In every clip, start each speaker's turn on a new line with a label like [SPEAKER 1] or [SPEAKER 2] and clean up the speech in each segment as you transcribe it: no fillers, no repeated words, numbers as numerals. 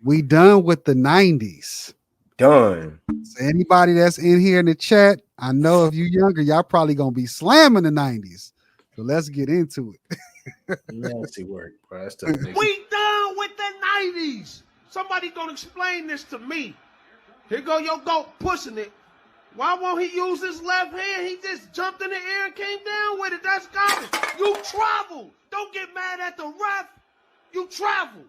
[SPEAKER 1] We done with the 90s.
[SPEAKER 2] Done.
[SPEAKER 1] So anybody that's in here in the chat, I know if you younger, y'all probably gonna be slamming the 90s. So let's get into it.
[SPEAKER 3] Nasty work, bro. That's tough.
[SPEAKER 4] We done with the 90s. Somebody gonna explain this to me. Here go your goat pushing it. Why won't he use his left hand? He just jumped in the air and came down with it. That's garbage. You travel. Don't get mad at the ref. You travel.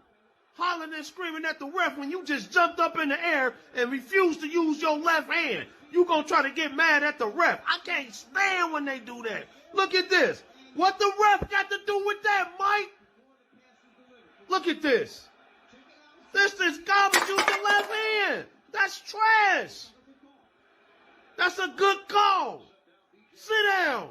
[SPEAKER 4] Hollering and screaming at the ref when you just jumped up in the air and refused to use your left hand. You gonna try to get mad at the ref. I can't stand when they do that. Look at this. What the ref got to do with that, Mike? Look at this. This is garbage. Use the left hand. That's trash. That's a good call. Sit down.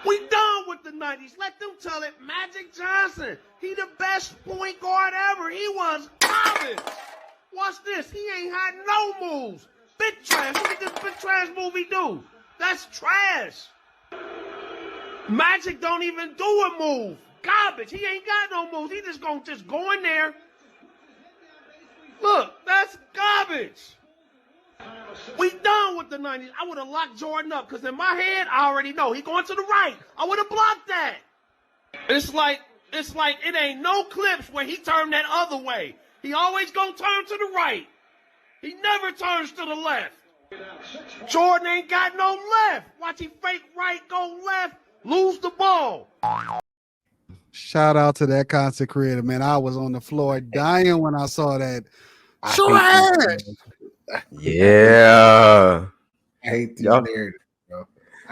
[SPEAKER 4] We done with the 90s. Let them tell it. Magic Johnson. He the best point guard ever. He was garbage. Watch this. He ain't had no moves. Big trash. Look at this big trash move he do. That's trash. Magic don't even do a move. Garbage. He ain't got no moves. He just gonna go in there. Look, that's garbage. We done with the 90s. I would have locked Jordan up because in my head, I already know. He going to the right. I would have blocked that. It's like it ain't no clips where he turned that other way. He always gonna turn to the right. He never turns to the left. Jordan ain't got no left. Watch he fake right, go left, lose the ball.
[SPEAKER 1] Shout out to that content creator, man. I was on the floor dying when I saw that.
[SPEAKER 2] Yeah.
[SPEAKER 3] I hate these narratives, bro.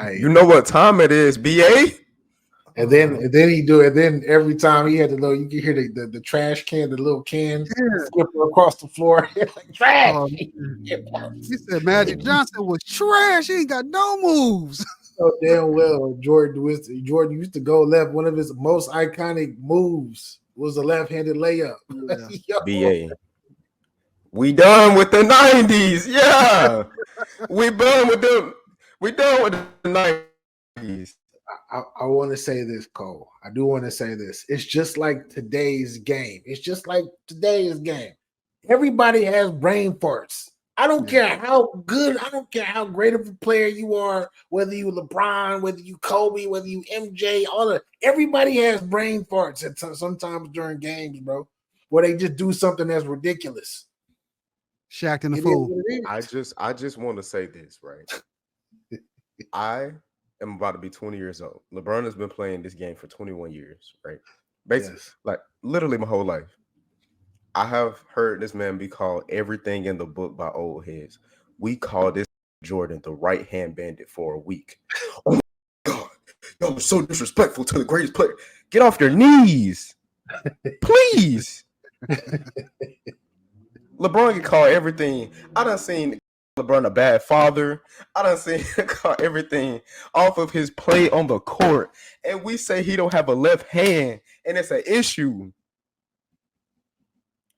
[SPEAKER 2] You know what time it is, BA?
[SPEAKER 3] And then he do it. Then every time he had the little, you can hear the trash can, the little can flipper across the floor. Like, trash.
[SPEAKER 1] He said Magic Johnson was trash. He ain't got no moves.
[SPEAKER 3] So damn well, Jordan used to go left. One of his most iconic moves was a left-handed layup.
[SPEAKER 2] BA. We done with the 90s. Yeah. We done with them. We done with the 90s.
[SPEAKER 3] I want to say this, Cole. I do want to say this. It's just like today's game. Everybody has brain farts. I don't care how good, I don't care how great of a player you are, whether you LeBron, whether you Kobe, whether you MJ, everybody has brain farts sometimes during games, bro, where they just do something that's ridiculous.
[SPEAKER 1] Shaq and the fool.
[SPEAKER 2] I just want to say this, right? I am about to be 20 years old. LeBron has been playing this game for 21 years, right? Basically, like literally my whole life. I have heard this man be called everything in the book by old heads. We call this Jordan the right-hand bandit for a week. Oh my God. Y'all are so disrespectful to the greatest player. Get off your knees. Please. LeBron can call everything. I done seen LeBron a bad father. I done seen him call everything off of his play on the court. And we say he don't have a left hand, and it's an issue.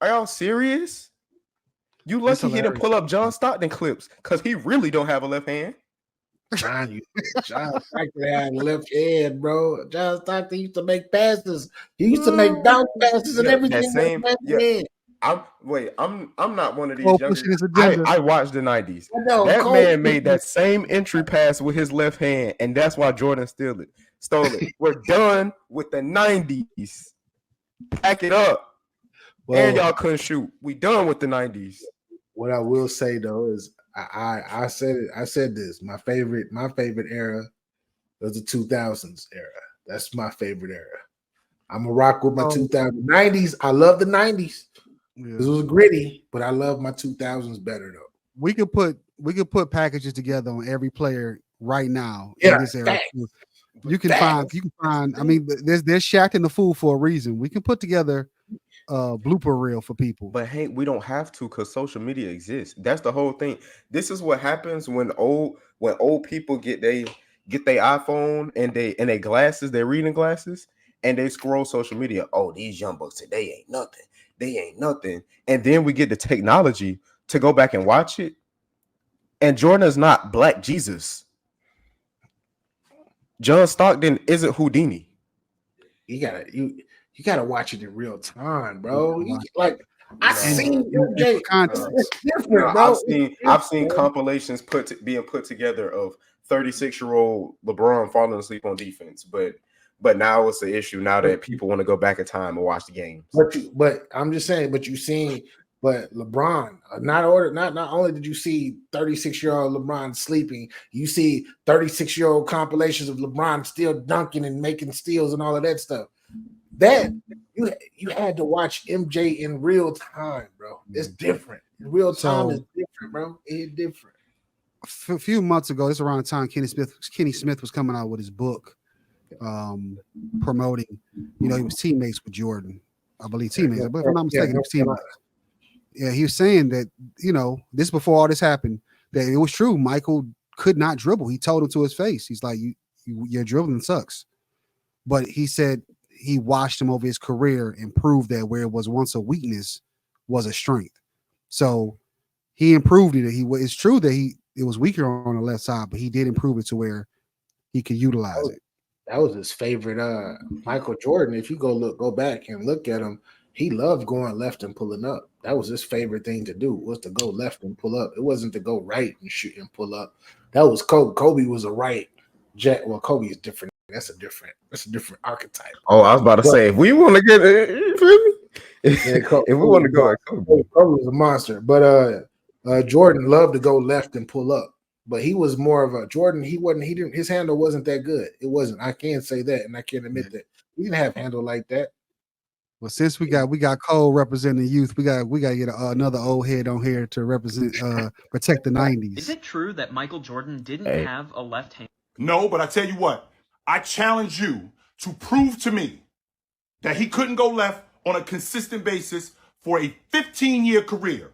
[SPEAKER 2] Are y'all serious? You lucky he didn't pull up John Stockton clips because he really don't have a left hand.
[SPEAKER 3] John Stockton had a left hand, bro. John Stockton used to make passes. He used to make bounce passes and everything.
[SPEAKER 2] I'm not one of these youngers. I watched the 90s. That man made that same entry pass with his left hand, and that's why Jordan stole it. We're done with the 90s. Pack it up. Well, and y'all couldn't shoot. We done with the 90s.
[SPEAKER 3] What I will say though is I said it. I said this. My favorite era was the 2000s era. That's my favorite era. I'm a rock with my 90s. I love the 90s. Yeah. This was gritty, but I love my 2000s better though.
[SPEAKER 1] We could put packages together on every player right now in this era. You can find. I mean, there's Shaq and the Fool for a reason. We can put together blooper reel for people.
[SPEAKER 2] But hey, we don't have to because social media exists. That's the whole thing. This is what happens when old people get their iPhone and they glasses, their reading glasses, and they scroll social media. Oh, these young bucks today ain't nothing. They ain't nothing. And then we get the technology to go back and watch it. And Jordan is not Black Jesus. John Stockton isn't Houdini.
[SPEAKER 3] You you gotta watch it in real time, bro. I seen MJ. It's different, bro.
[SPEAKER 2] I've seen compilations being put together of 36-year-old LeBron falling asleep on defense, but now it's the issue now that people want to go back in time and watch the games.
[SPEAKER 3] But I'm just saying, but LeBron, not only did you see 36-year-old LeBron sleeping, you see 36-year-old compilations of LeBron still dunking and making steals and all of that stuff. That you had to watch MJ in real time, bro. It's different. In real time is different, bro. It's different.
[SPEAKER 1] A few months ago, it's around the time Kenny Smith was coming out with his book, promoting. He was teammates with Jordan. I believe teammates. But if I'm not mistaken, he was teammates. Yeah, he was saying that, this before all this happened, that it was true. Michael could not dribble. He told him to his face. He's like, your dribbling sucks. But he said he watched him over his career and proved that where it was once a weakness was a strength. So he improved it. It's true that it was weaker on the left side, but he did improve it to where he could utilize it.
[SPEAKER 3] That was his favorite. Michael Jordan, if you go back and look at him, he loved going left and pulling up. That was his favorite thing to do, was to go left and pull up. It wasn't to go right and shoot and pull up. That was Kobe. Kobe was a right jet. Well, Kobe is different. That's a different archetype.
[SPEAKER 2] Oh, I was about to say, if we want to get it, if we want to go at Kobe
[SPEAKER 3] was a monster. But Jordan loved to go left and pull up. But he was more of a Jordan. His handle wasn't that good. It wasn't. I can't say that, and I can't admit that. He didn't have handle like that.
[SPEAKER 1] Well, since we got Cole representing the youth, we got to get another old head on here to represent protect the 90s.
[SPEAKER 5] Is it true that Michael Jordan didn't have a left hand?
[SPEAKER 6] No, but I tell you what, I challenge you to prove to me that he couldn't go left on a consistent basis for a 15-year career,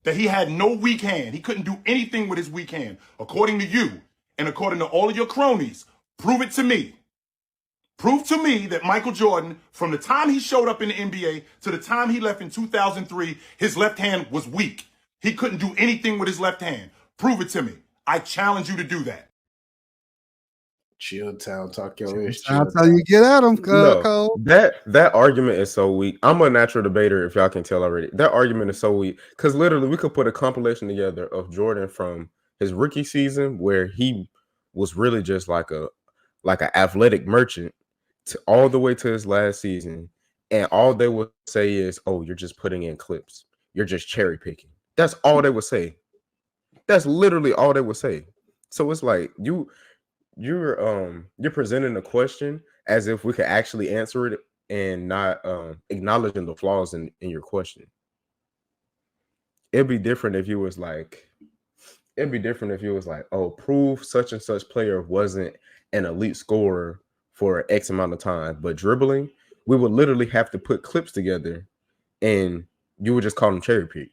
[SPEAKER 6] that he had no weak hand. He couldn't do anything with his weak hand. According to you and according to all of your cronies, prove it to me. Prove to me that Michael Jordan, from the time he showed up in the NBA to the time he left in 2003, his left hand was weak. He couldn't do anything with his left hand. Prove it to me. I challenge you to do that.
[SPEAKER 3] Chill town, talk your ish.
[SPEAKER 1] That's how you get at him, Cole.
[SPEAKER 2] That argument is so weak. I'm a natural debater, if y'all can tell already. That argument is so weak because literally we could put a compilation together of Jordan from his rookie season, where he was really just like an athletic merchant, to all the way to his last season, and all they would say is, "Oh, you're just putting in clips. You're just cherry picking." That's all they would say. That's literally all they would say. So it's like you're presenting a question as if we could actually answer it and not acknowledging the flaws in your question. It'd be different if you was like, oh, prove such and such player wasn't an elite scorer for X amount of time, but dribbling, we would literally have to put clips together and you would just call them cherry pick.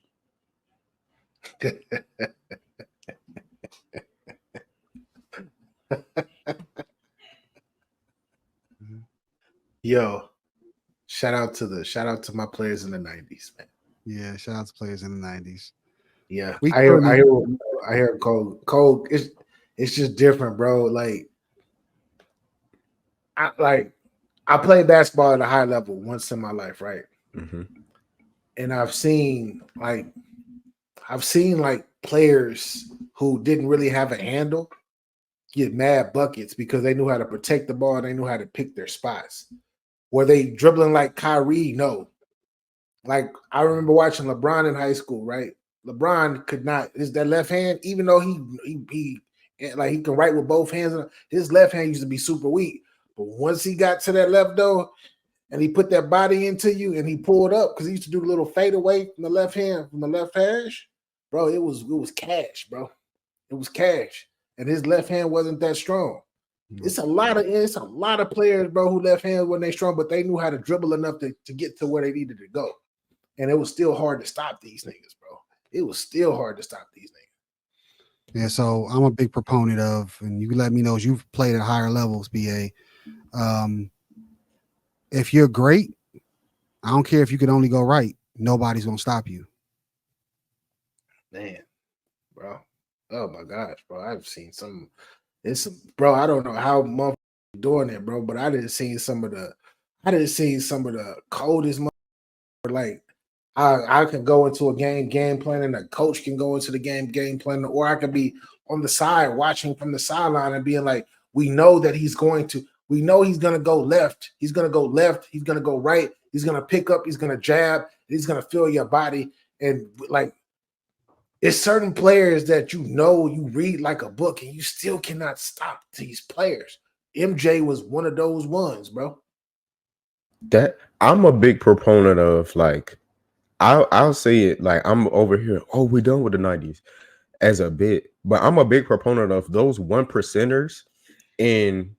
[SPEAKER 3] Yo, shout out to my players in the 90s, man.
[SPEAKER 1] Yeah, shout out to players in the 90s.
[SPEAKER 3] Yeah, I hear Cole. It's just different, bro. I played basketball at a high level once in my life, right?
[SPEAKER 2] Mm-hmm.
[SPEAKER 3] And I've seen players who didn't really have a handle get mad buckets because they knew how to protect the ball and they knew how to pick their spots. Were they dribbling like Kyrie? No. Like, I remember watching LeBron in high school, right? LeBron could not, that left hand, even though he can write with both hands, his left hand used to be super weak. But once he got to that left though, and he put that body into you and he pulled up, because he used to do the little fade away from the left hand, from the left hash, bro, it was cash, bro. It was cash. And his left hand wasn't that strong. It's a lot of players, bro, who left hands when they strong, but they knew how to dribble enough to get to where they needed to go. And it was still hard to stop these niggas, bro. It was still hard to stop these niggas.
[SPEAKER 1] Yeah, so I'm a big proponent of, and you can let me know as you've played at higher levels, BA. If you're great, I don't care if you can only go right. Nobody's gonna stop you.
[SPEAKER 3] Man, bro. Oh my gosh, bro. I've seen bro, I don't know how motherfuckers doing it, bro, but I didn't see some of the I didn't see some of the coldest. Like I can go into a game planning. A coach can go into the game planning, or I could be on the side watching from the sideline and being like, we know that he's going to. We know he's going to go left. He's going to go left. He's going to go right. He's going to pick up. He's going to jab. He's going to feel your body. And like, it's certain players that you read like a book and you still cannot stop these players. MJ was one of those ones, bro.
[SPEAKER 2] That I'm a big proponent of. Like, I'll say it like I'm over here. Oh, we're done with the 90s as a bit, but I'm a big proponent of those 1%ers in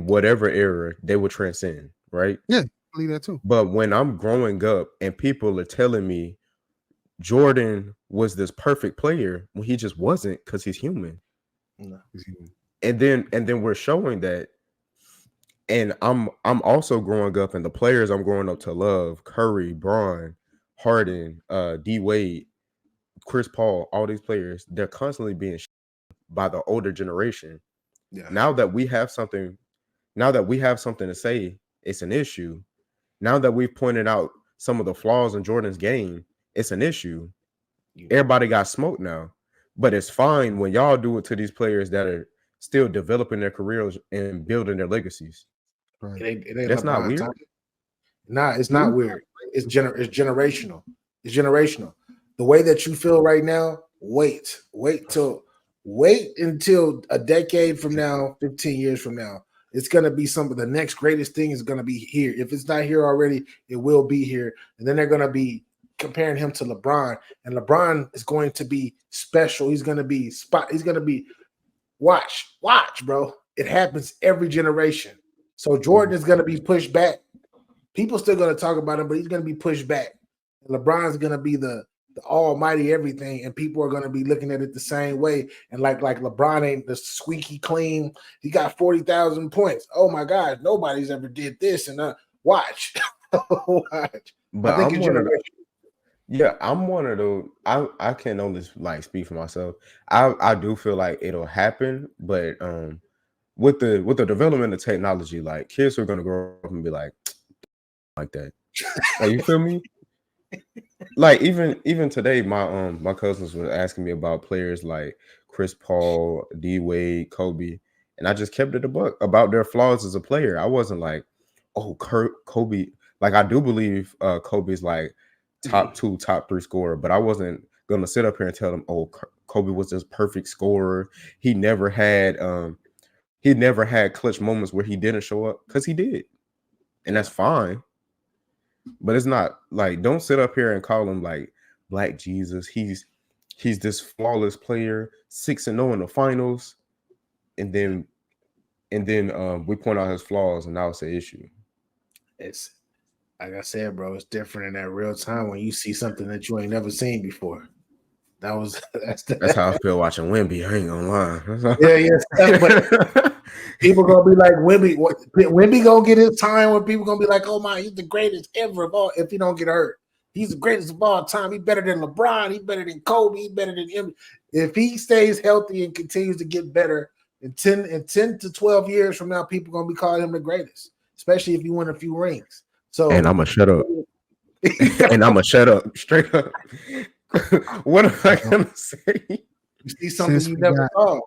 [SPEAKER 2] whatever era they would transcend, right?
[SPEAKER 1] Yeah, I believe that too.
[SPEAKER 2] But when I'm growing up and people are telling me Jordan was this perfect player when he just wasn't, because he's human.
[SPEAKER 3] No.
[SPEAKER 2] And then we're showing that. And I'm also growing up, and the players I'm growing up to love, Curry, Braun, Harden, D Wade, Chris Paul, all these players, they're constantly being by the older generation.
[SPEAKER 3] Yeah.
[SPEAKER 2] Now that we have something to say, it's an issue. Now that we've pointed out some of the flaws in Jordan's game, it's an issue. Everybody got smoked now. But it's fine when y'all do it to these players that are still developing their careers and building their legacies.
[SPEAKER 3] Right. It ain't
[SPEAKER 2] That's not weird.
[SPEAKER 3] Nah, it's not weird. It's generational. It's generational. The way that you feel right now, wait until a decade from now, 15 years from now. It's going to be some of the next greatest thing is going to be here. If it's not here already, it will be here. And then they're going to be comparing him to LeBron. And LeBron is going to be special. He's going to be watch, bro. It happens every generation. So Jordan is going to be pushed back. People still going to talk about him, but he's going to be pushed back. And LeBron's going to be the almighty everything, and people are going to be looking at it the same way. And like LeBron ain't the squeaky clean. He got 40,000 points. Oh my God, nobody's ever did this. And watch, watch.
[SPEAKER 2] But I'm one of those. I can only like speak for myself. I do feel like it'll happen, but with the development of technology, like kids are going to grow up and be like that. Like, you feel me? Like even today, my cousins were asking me about players like Chris Paul, D Wade, Kobe, and I just kept it a buck about their flaws as a player. I wasn't like, oh, Kobe. Like, I do believe Kobe's like top 2, top 3 scorer, but I wasn't gonna sit up here and tell them, oh, Kobe was this perfect scorer. He never had clutch moments where he didn't show up, because he did, and that's fine. But it's not like, don't sit up here and call him like Black Jesus. He's this flawless player, 6-0 in the finals, and then we point out his flaws, and now it's an issue.
[SPEAKER 3] It's like I said, bro. It's different in that real time when you see something that you ain't never seen before. That's
[SPEAKER 2] how I feel watching Wemby. I ain't gonna lie.
[SPEAKER 3] Yeah. But people gonna be like, Wemby gonna get his time when people gonna be like, oh my, he's the greatest ever of all. If he don't get hurt, he's the greatest of all time. He's better than LeBron. He's better than Kobe. He's better than him. If he stays healthy and continues to get better, in 10 to 12 years from now, people gonna be calling him the greatest, especially if he win a few rings. So,
[SPEAKER 2] and I'm gonna shut up. And I'm gonna shut up straight up. What am I gonna say?
[SPEAKER 3] You see something you never saw.